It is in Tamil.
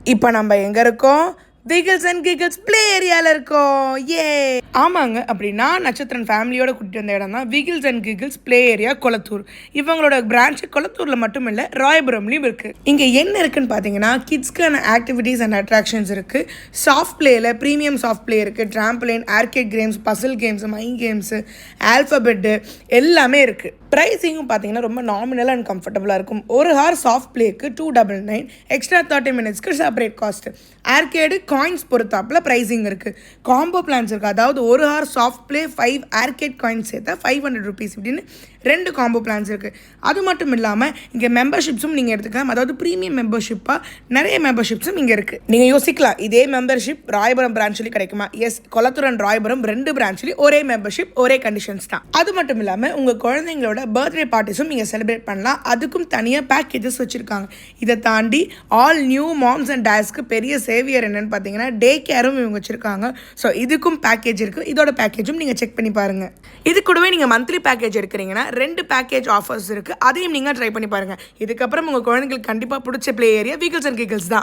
இப்போ நம்ம எங்கே இருக்கோம்? விகில்ஸ் அண்ட் கிகிள்ஸ் ப்ளே ஏரியாவில் இருக்கோம். ஏ ஆமாங்க, அப்படின்னா நட்சத்திரன் ஃபேமிலியோட கூட்டிகிட்டு வந்த இடம் தான் wiggles and giggles play area Kolathur. இவங்களோட பிரான்ச்சு கொளத்தூரில் மட்டும் இல்லை, ராயபுரம்லையும் இருக்குது. இங்கே என்ன இருக்குன்னு பார்த்தீங்கன்னா, கிட்ஸ்க்கான ஆக்டிவிட்டீஸ் அண்ட் அட்ராக்ஷன்ஸ் இருக்குது. சாஃப்ட் பிளேயில் ப்ரீமியம் சாஃப்ட் பிளே இருக்குது. Trampoline, arcade games, Basil games, mind games, alphabet எல்லாமே இருக்குது. ப்ரைஸிங்கும் பார்த்தீங்கன்னா ரொம்ப நாமினலாக அண்ட் கம்ஃபர்டபுளாக இருக்கும். ஒரு ஹார் சாஃப்ட் பிளேக்கு 299, எக்ஸ்ட்ரா 30 மினிட்ஸ்க்கு செப்பரேட் காஸ்ட்டு. ஆர்கேடு காயின்ஸ் பொறுத்தாப்பில் ப்ரைஸிங் இருக்குது. காம்போ பிளான்ஸ் இருக்குது. அதாவது ஒரு hour soft play 5 arcade coins சேர்த்தா 500 ருபீஸ் இப்படின்னு 2 காம்போ பிளான்ஸ் இருக்குது. அது மட்டும் இல்லாமல் இங்கே மெம்பர்ஷிப்ஸும் நீங்கள் எடுத்துக்கலாம். அதாவது ப்ரீமியம் மெம்பர்ஷிப்பாக நிறைய மெம்பர்ஷிப்ஸும் இங்கே இருக்குது. நீங்கள் யோசிக்கலாம், இதே மெம்பர்ஷிப் ராயபுரம் பிரான்ச்லேயும் கிடைக்குமா? எஸ், கொளத்தூர் அண்ட் ராயபுரம் 2 பிரான்ச்லேயும் ஒரே மெம்பர்ஷிப், ஒரே கண்டிஷன்ஸ் தான். அது மட்டும் இல்லாமல் உங்கள் குழந்தைங்களோட பர்த்டே பார்ட்டிஸும் நீங்கள் செலிப்ரேட் பண்ணலாம். அதுக்கும் தனியாக பேக்கேஜஸ் வச்சுருக்காங்க. இதை தாண்டி ஆல் நியூ மாம்ஸ் அண்ட் டேட்ஸ்க்கு பெரிய சேவியர் என்னென்னு பார்த்தீங்கன்னா டே கேரும் இவங்க வச்சுருக்காங்க. ஸோ இதுக்கும் பேக்கேஜ் இருக்குது. இதோட பேக்கேஜும் நீங்கள் செக் பண்ணி பாருங்கள். இது கூடவே நீங்கள் மந்த்லி பேக்கேஜ் எடுக்கிறீங்கன்னா 2 பேக்கேஜ் ஆஃபர்ஸ் இருக்குது. அதையும் நீங்கள் ட்ரை பண்ணி பாருங்கள். இதுக்கப்புறம் உங்கள் குழந்தைங்களுக்கு கண்டிப்பாக பிடிச்ச ப்ளே ஏரியா விகில்ஸ் அண்ட் கிகிள்ஸ் தான்.